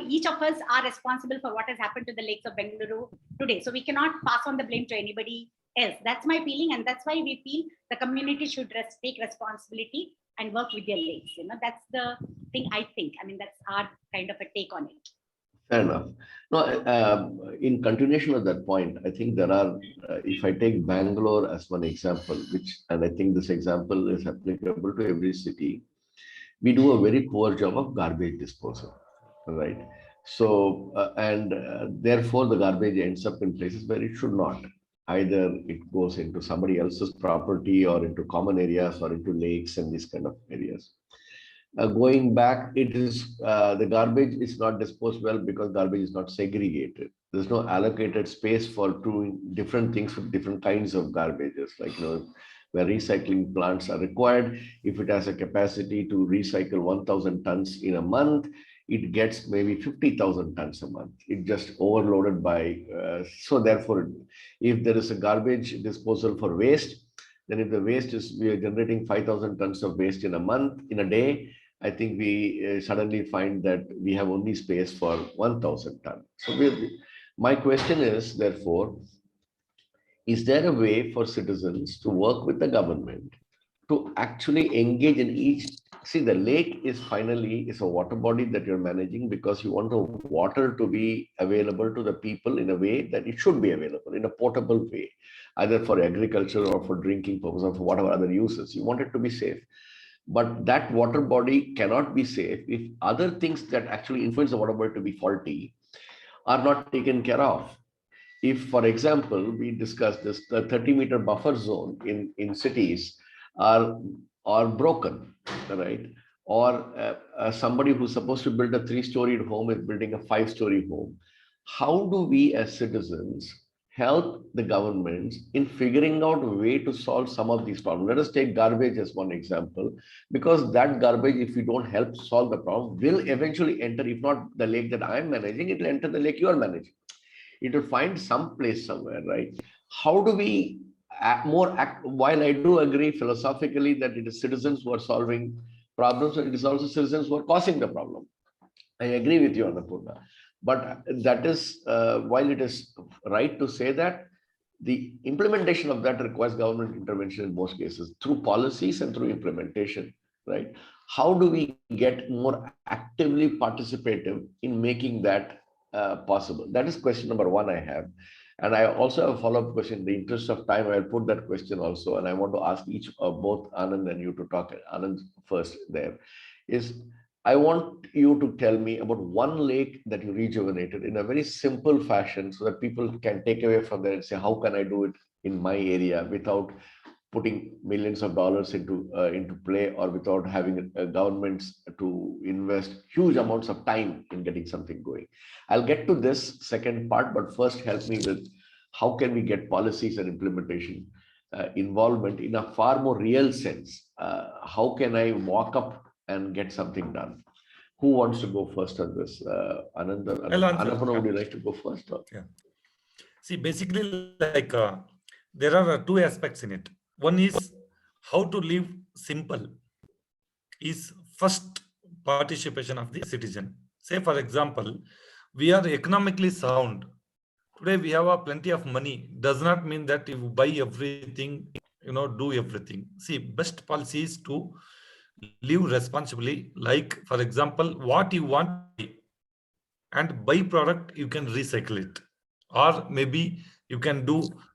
Each of us are responsible for what has happened to the lakes of Bengaluru today. So we cannot pass on the blame to anybody else. That's my feeling. And that's why we feel the community should take responsibility and work with their lakes. That's the thing I think. I mean, that's our kind of a take on it. Fair enough. No, in continuation of that point, I think there are, if I take Bangalore as one example, and I think this example is applicable to every city, we do a very poor job of garbage disposal, right? So, therefore the garbage ends up in places where it should not. Either it goes into somebody else's property or into common areas or into lakes and these kind of areas. Going back, it is the garbage is not disposed well because garbage is not segregated. There's no allocated space for doing different things with different kinds of garbages, like where recycling plants are required. If it has a capacity to recycle 1,000 tons in a month, it gets maybe 50,000 tons a month. It just overloaded by. So therefore, if there is a garbage disposal for waste, then if the waste we are generating 5,000 tons of waste in a month, in a day, I think we suddenly find that we have only space for 1,000 tons. So my question is, therefore, is there a way for citizens to work with the government to actually engage in each? See, the lake is a water body that you're managing because you want the water to be available to the people in a way that it should be available, in a portable way, either for agriculture or for drinking purposes or for whatever other uses. You want it to be safe. But that water body cannot be safe if other things that actually influence the water body to be faulty are not taken care of. If, for example, we discussed this, the 30-meter buffer zone in cities are broken, right? Or somebody who's supposed to build a 3-storied home is building a 5-story home. How do we as citizens help the governments in figuring out a way to solve some of these problems? Let us take garbage as one example, because that garbage, if we don't help solve the problem, will eventually enter, if not the lake that I'm managing, it will enter the lake you are managing. It will find some place somewhere, right? How do we while I do agree philosophically that it is citizens who are solving problems, it is also citizens who are causing the problem. I agree with you, Annapurna. But that is, while it is right to say that, the implementation of that requires government intervention in most cases through policies and through implementation, right? How do we get more actively participative in making that possible? That is question number one I have. And I also have a follow-up question. In the interest of time, I'll put that question also. And I want to ask each of both Anand and you to talk. Anand first there is, I want you to tell me about one lake that you rejuvenated in a very simple fashion so that people can take away from there and say, how can I do it in my area without putting millions of dollars into play, or without having governments to invest huge amounts of time in getting something going. I'll get to this second part, but first help me with how can we get policies and implementation involvement in a far more real sense. How can I walk up and get something done? Who wants to go first on this? Anand, Annapurna, would you like to go first? Or? Yeah. See, basically, like there are two aspects in it. One is how to live simple is first participation of the citizen. Say, for example, we are economically sound. Today we have plenty of money. Does not mean that if you buy everything, do everything. See, best policy is to live responsibly. Like, for example, what you want and by product, you can recycle it. Or maybe you can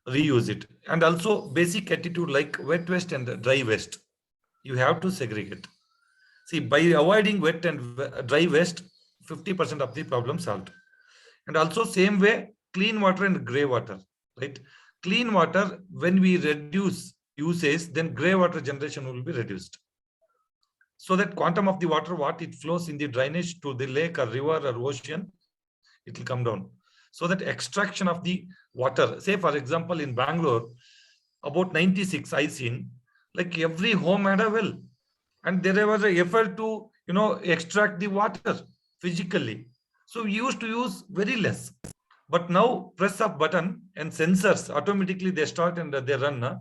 reuse it. And also basic attitude like wet waste and dry waste, you have to segregate. See, by avoiding wet and dry waste, 50% of the problem solved. And also same way, clean water and grey water, right? Clean water, when we reduce usage, then grey water generation will be reduced. so that quantum of the water, what it flows in the drainage to the lake or river or ocean, it will come down. So that extraction of the water, say for example, in Bangalore, about 96, I seen, like every home had a well. And there was an effort to, extract the water physically. So we used to use very less. But now press a button and sensors, automatically they start and they run.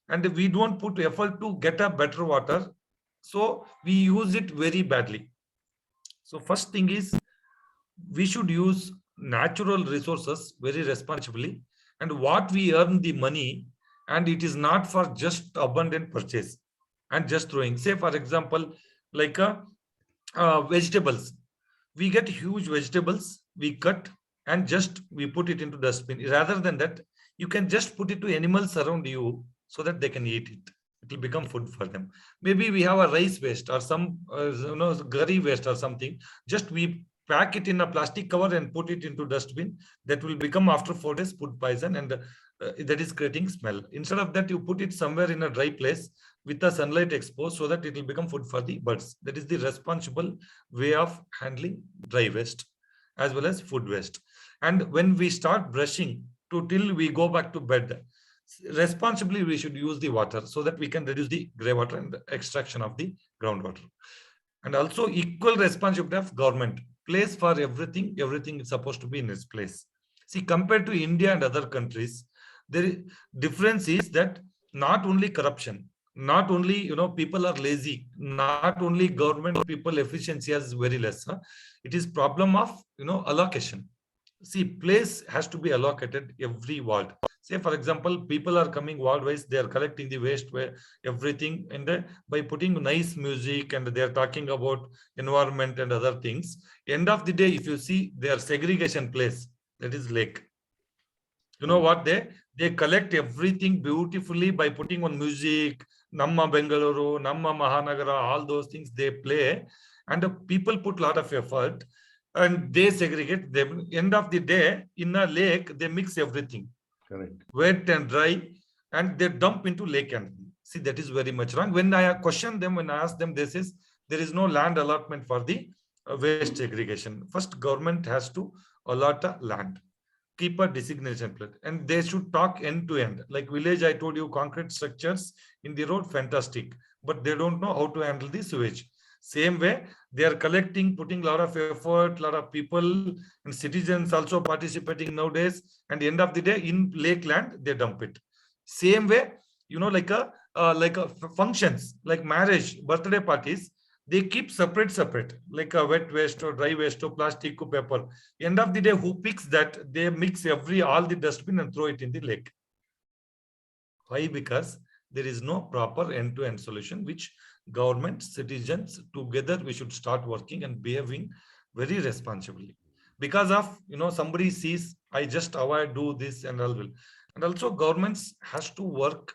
And we don't put effort to get a better water. So we use it very badly. So first thing is, we should use natural resources very responsibly, and what we earn the money, and it is not for just abundant purchase and just throwing. Say for example, like vegetables, we get huge vegetables, we cut and just we put it into dustbin. Rather than that, you can just put it to animals around you so that they can eat it. It will become food for them. Maybe we have a rice waste or some curry waste or something, just we pack it in a plastic cover and put it into dustbin. That will become after 4 days food poison, and that is creating smell. Instead of that, you put it somewhere in a dry place with the sunlight exposed so that it will become food for the birds. That is the responsible way of handling dry waste as well as food waste. And when we start brushing till we go back to bed, responsibly we should use the water so that we can reduce the grey water and the extraction of the groundwater. And also equal responsibility of government. Place for everything is supposed to be in its place. See, compared to India and other countries, the difference is that not only corruption, not only people are lazy, not only government people efficiency is very less. It is problem of allocation. See, place has to be allocated every ward. Say for example, people are coming ward wise, they are collecting the waste, where everything, and by putting nice music and they are talking about environment and other things. End of the day, if you see their segregation place, that is lake. You know what, they collect everything beautifully by putting on music, Namma Bengaluru, Namma Mahanagara, all those things they play, and the people put a lot of effort and they segregate them. End of the day, in a lake, they mix everything. Correct. Wet and dry, and they dump into lake. And see, that is very much wrong. When I question them, when I ask them, this is, there is no land allotment for the waste segregation. First, government has to allot a land, keep a designation plate, and they should talk end to end. Like village, I told you, concrete structures in the road, fantastic, but they don't know how to handle the sewage. Same way, they are collecting, putting a lot of effort, a lot of people and citizens also participating nowadays, and end of the day, in lake land, they dump it. Same way, like a functions, like marriage, birthday parties, they keep separate, like a wet waste or dry waste or plastic or paper. End of the day, who picks that? They mix all the dustbin and throw it in the lake. Why? Because there is no proper end-to-end solution, which government, citizens together, we should start working and behaving very responsibly. Because of, somebody sees, I just avoid, do this and all will. And also governments has to work,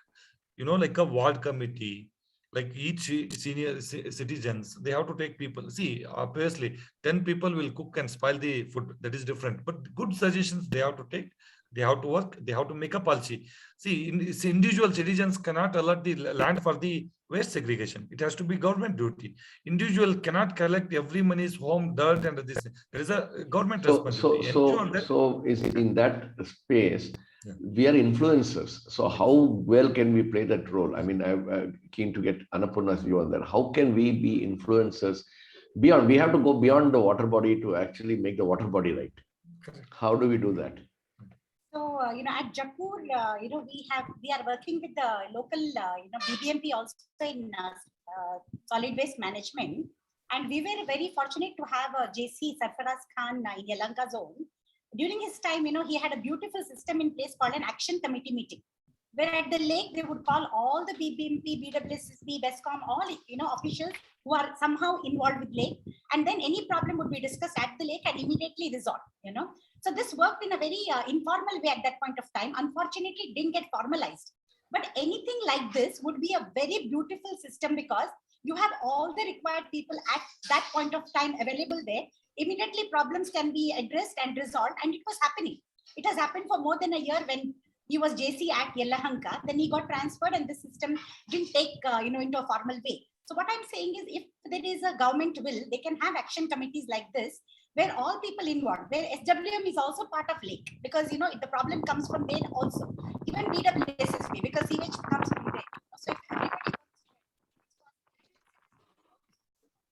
like a ward committee, like each senior citizens, they have to take people. See, obviously 10 people will cook and spoil the food. That is different. But good suggestions they have to take. They have to work. They have to make a policy. See, individual citizens cannot allot the land for the waste segregation. It has to be government duty. Individual cannot collect every money's home dirt and this. There is a government responsibility. So is in that space, yeah, we are influencers. So how well can we play that role? I mean, I'm keen to get Annapurna's view on that. How can we be influencers beyond? We have to go beyond the water body to actually make the water body right. correct. How do we do that? So, at Jaipur, we are working with the local, BBMP also in solid waste management. And we were very fortunate to have JC Sarfaraz Khan in Yelahanka zone. During his time, he had a beautiful system in place called an action committee meeting, where at the lake, they would call all the BBMP, BWSSB, BESCOM, all, officials who are somehow involved with lake. And then any problem would be discussed at the lake and immediately resolved, So this worked in a very informal way at that point of time. Unfortunately, it didn't get formalized. But anything like this would be a very beautiful system, because you have all the required people at that point of time available there. Immediately problems can be addressed and resolved, and it was happening. It has happened for more than a year when he was JC at Yelahanka. Then he got transferred and the system didn't take into a formal way. So what I'm saying is, if there is a government will, they can have action committees like this, where all people involved, where SWM is also part of lake, because the problem comes from there also. Even BWSSB, because sewage comes from there. So if everybody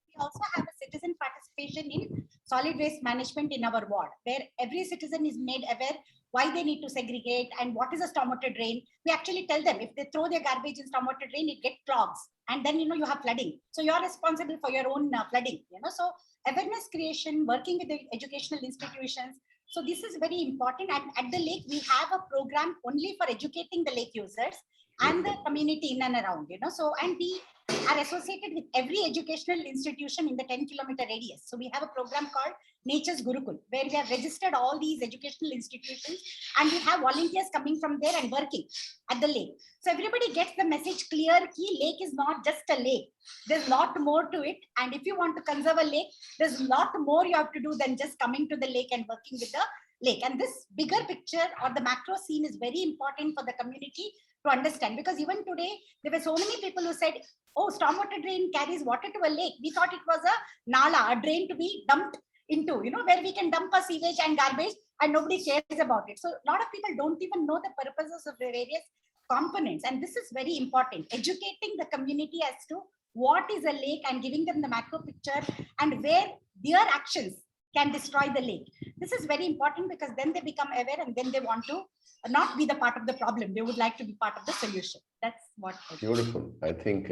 we also have a citizen participation in solid waste management in our ward, where every citizen is made aware why they need to segregate and what is a stormwater drain. We actually tell them if they throw their garbage in stormwater drain, it gets clogs, and then you have flooding. So you are responsible for your own flooding. So awareness creation, working with the educational institutions. So this is very important. And at the lake, we have a program only for educating the lake users and the community in and around. So, and we are associated with every educational institution in the 10-kilometer radius. So we have a program called Nature's Gurukul, where we have registered all these educational institutions, and we have volunteers coming from there and working at the lake. So everybody gets the message clear, key lake is not just a lake. There's a lot more to it. And if you want to conserve a lake, there's a lot more you have to do than just coming to the lake and working with the lake. And this bigger picture or the macro scene is very important for the community to understand, because even today there were so many people who said, oh, stormwater drain carries water to a lake. We thought it was a nala, a drain to be dumped into, where we can dump our sewage and garbage and nobody cares about it. So a lot of people don't even know the purposes of the various components, and this is very important. Educating the community as to what is a lake and giving them the macro picture and where their actions can destroy the lake. This is very important, because then they become aware and then they want to not be the part of the problem. They would like to be part of the solution. That's what. Beautiful. I think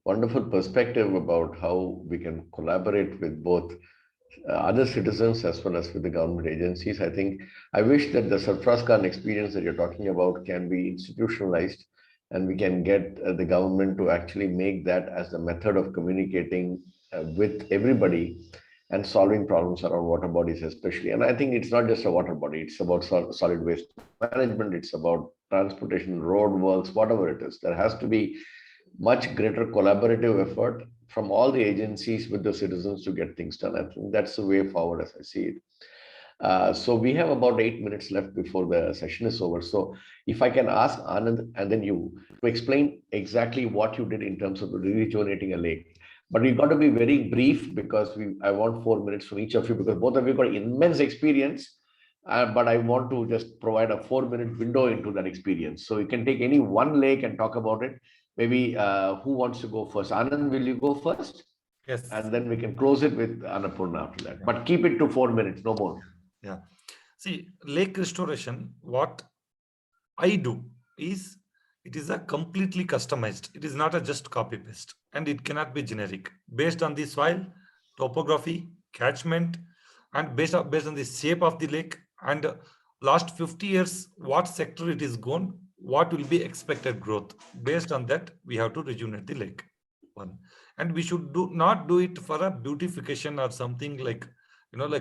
wonderful perspective about how we can collaborate with both other citizens as well as with the government agencies. I wish that the Sarfaraz Khan experience that you're talking about can be institutionalized, and we can get the government to actually make that as the method of communicating with everybody and solving problems around water bodies especially. And I think it's not just a water body, it's about solid waste management, it's about transportation, road works, whatever it is. There has to be much greater collaborative effort from all the agencies with the citizens to get things done. I think that's the way forward as I see it. So we have about 8 minutes left before the session is over. So if I can ask Anand and then you to explain exactly what you did in terms of rejuvenating a lake. But we've got to be very brief, because I want 4 minutes from each of you, because both of you got immense experience. But I want to just provide a 4-minute window into that experience. So you can take any one lake and talk about it. Maybe who wants to go first? Anand, will you go first? Yes. And then we can close it with Annapurna after that. But keep it to 4 minutes, no more. Yeah. See, lake restoration, what I do is, it is a completely customized. It is not a just copy paste, and it cannot be generic. Based on the soil, topography, catchment, and based on the shape of the lake, and last 50 years, what sector it is gone, what will be expected growth. Based on that, we have to rejuvenate the lake. One, and we should not do it for a beautification or something like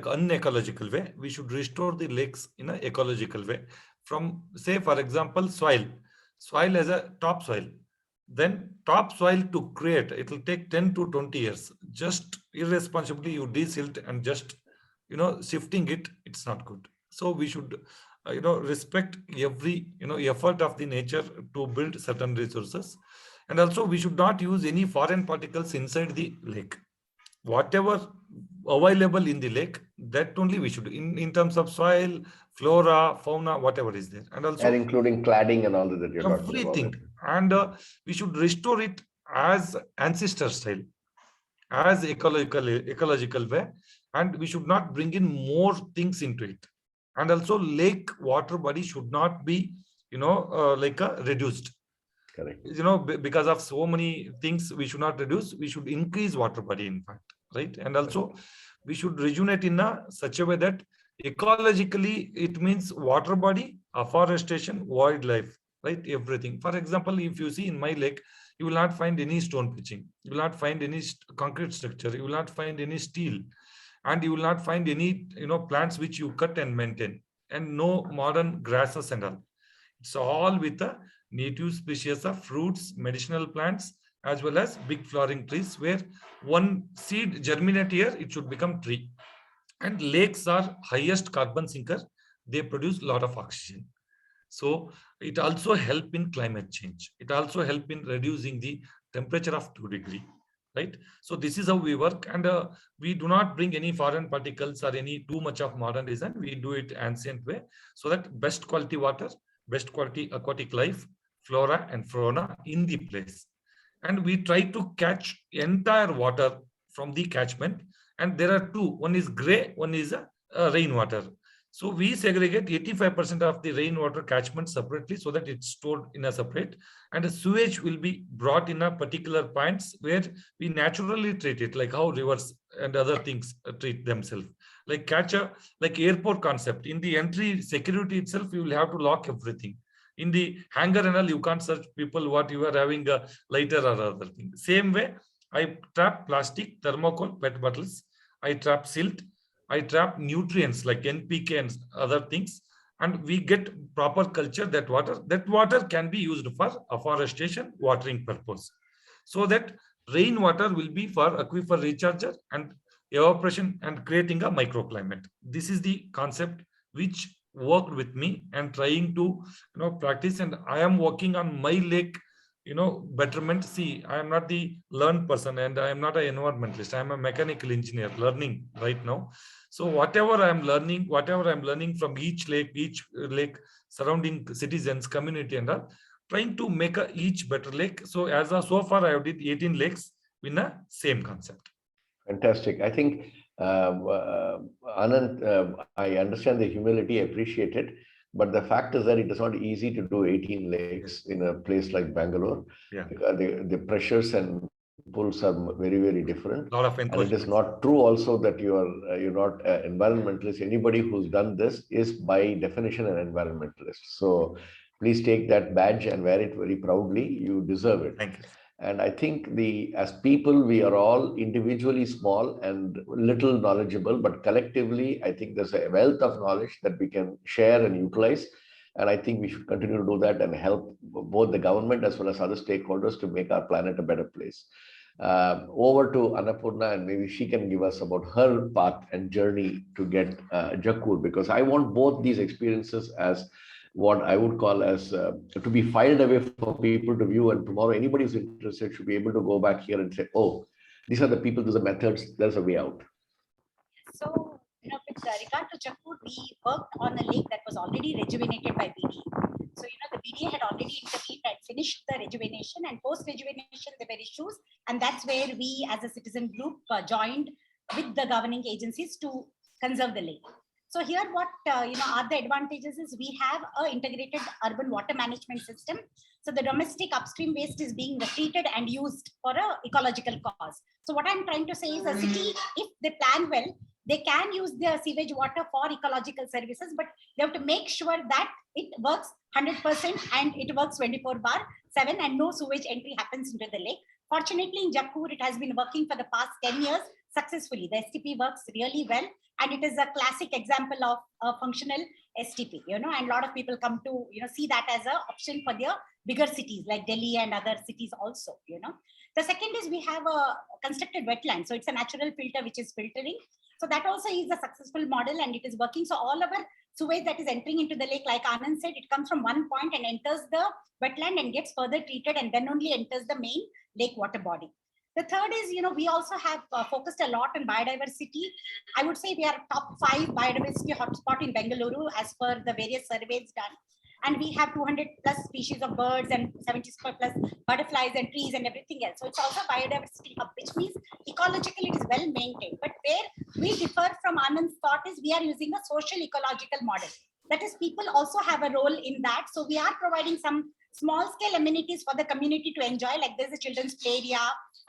unecological way. We should restore the lakes in an ecological way. From, say, for example, soil as a topsoil. Then topsoil to create, it will take 10 to 20 years. Just irresponsibly you desilt and just shifting it, it's not good. So we should respect every effort of the nature to build certain resources. And also we should not use any foreign particles inside the lake. Whatever available in the lake, that only we should, in terms of soil, flora, fauna, whatever is there. And also, and including cladding and all that you're talking about. Everything. And we should restore it as ancestor style, as ecological way, and we should not bring in more things into it. And also lake water body should not be reduced. Correct. Because of so many things, we should not reduce, we should increase water body, in fact, right? And also we should rejuvenate in such a way that ecologically it means water body, afforestation, wildlife, right? Everything. For example, if you see in my lake, you will not find any stone pitching, you will not find any concrete structure, you will not find any steel, and you will not find any plants which you cut and maintain, and no modern grasses and all. It's all with the native species of fruits, medicinal plants, as well as big flowering trees, where one seed germinate here, it should become tree. And lakes are highest carbon sinker. They produce a lot of oxygen. So it also help in climate change. It also help in reducing the temperature of 2 degrees, right? So this is how we work, and we do not bring any foreign particles or any too much of modern design. We do it ancient way, so that best quality water, best quality aquatic life, flora and fauna in the place. And we try to catch entire water from the catchment. And there are two, one is gray, one is rainwater. So we segregate 85% of the rainwater catchment separately, so that it's stored in a separate, and the sewage will be brought in a particular points where we naturally treat it, like how rivers and other things treat themselves. Like like airport concept. In the entry security itself, you will have to lock everything. In the hangar and all, you can't search people what you are having a lighter or other thing. Same way, I trap plastic, thermocol, PET bottles. I trap silt. I trap nutrients like NPK and other things, and we get proper culture that water. That water can be used for afforestation, watering purpose, so that rainwater will be for aquifer recharger and evaporation and creating a microclimate. This is the concept which worked with me and trying to practice. And I am working on my lake betterment. See, I am not the learned person, and I am not an environmentalist. I am a mechanical engineer learning right now. So whatever I am learning from each lake, surrounding citizens, community and all, trying to make each better lake. So so far I have did 18 lakes in a same concept. Fantastic. I think Anand, I understand the humility, appreciate it. But the fact is that it is not easy to do 18 lakes in a place like Bangalore. Yeah. The pressures and pulls are very, very different. A lot of and it is not true also that you're not environmentalist. Anybody who's done this is by definition an environmentalist. So please take that badge and wear it very proudly. You deserve it. Thank you. And I think as people, we are all individually small and little knowledgeable, but collectively, I think there's a wealth of knowledge that we can share and utilize. And I think we should continue to do that and help both the government as well as other stakeholders to make our planet a better place. Over to Annapurna, and maybe she can give us about her path and journey to get Jakkur, because I want both these experiences as what I would call as to be filed away for people to view, and tomorrow anybody who's interested should be able to go back here and say, oh, these are the people, these are methods, there's a way out. So, with regard to Jakkur, we worked on a lake that was already rejuvenated by BDA. So, the BDA had already intervened and finished the rejuvenation, and post-rejuvenation, there were issues. And that's where we as a citizen group joined with the governing agencies to conserve the lake. So here what are the advantages is we have an integrated urban water management system. So the domestic upstream waste is being treated and used for an ecological cause. So what I'm trying to say is a city, if they plan well, they can use their sewage water for ecological services, but they have to make sure that it works 100% and it works 24/7 and no sewage entry happens into the lake. Fortunately, in Jakkur, it has been working for the past 10 years successfully. The STP works really well, and it is a classic example of a functional STP, and a lot of people come to, see that as an option for their bigger cities like Delhi and other cities also, The second is we have a constructed wetland. So it's a natural filter which is filtering. So that also is a successful model and it is working. So all our sewage that is entering into the lake, like Anand said, it comes from one point and enters the wetland and gets further treated and then only enters the main lake water body. The third is, we also have focused a lot on biodiversity. I would say we are top 5 biodiversity hotspot in Bengaluru as per the various surveys done. And we have 200 plus species of birds and 70 plus butterflies and trees and everything else. So it's also a biodiversity hub, which means ecologically it is well maintained. But where we differ from Anand's thought is we are using a social ecological model. That is, people also have a role in that. So we are providing some small scale amenities for the community to enjoy, like there's a children's play area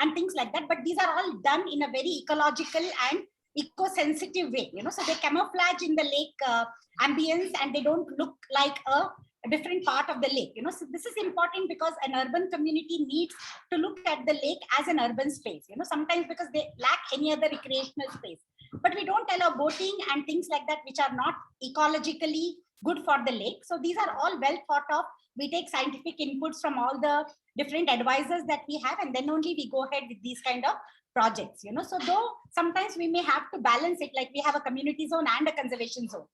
and things like that. But these are all done in a very ecological and eco-sensitive way, so they camouflage in the lake ambience and they don't look like a different part of the lake, So this is important because an urban community needs to look at the lake as an urban space, sometimes because they lack any other recreational space. But we don't allow boating and things like that, which are not ecologically good for the lake. So these are all well thought of. We take scientific inputs from all the different advisors that we have, and then only we go ahead with these kind of projects, So though sometimes we may have to balance it, like we have a community zone and a conservation zone,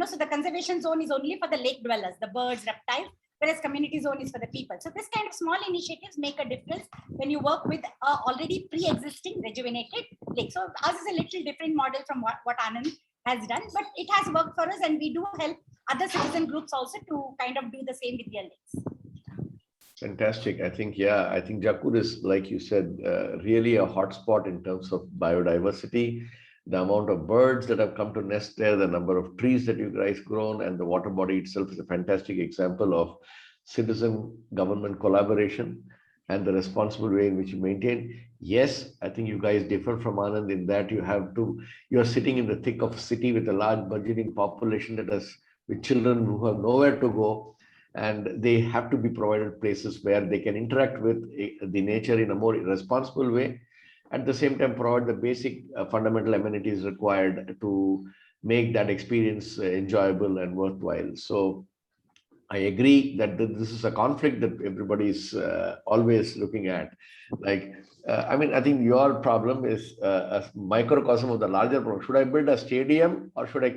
So the conservation zone is only for the lake dwellers, the birds, reptiles, whereas community zone is for the people. So this kind of small initiatives make a difference when you work with already pre-existing rejuvenated lake. So ours is a little different model from what Anand has done, but it has worked for us, and we do help other citizen groups also to kind of do the same with their lakes. Fantastic. I think Jakkur is, like you said, really a hotspot in terms of biodiversity. The amount of birds that have come to nest there, the number of trees that you guys grown, and the water body itself is a fantastic example of citizen government collaboration and the responsible way in which you maintain. Yes, I think you guys differ from Anand in that you're sitting in the thick of a city with a large burgeoning population with children who have nowhere to go, and they have to be provided places where they can interact with the nature in a more responsible way. At the same time, provide the basic fundamental amenities required to make that experience enjoyable and worthwhile. So I agree that this is a conflict that everybody is always looking at. Like, I think your problem is a microcosm of the larger problem. Should I build a stadium or should I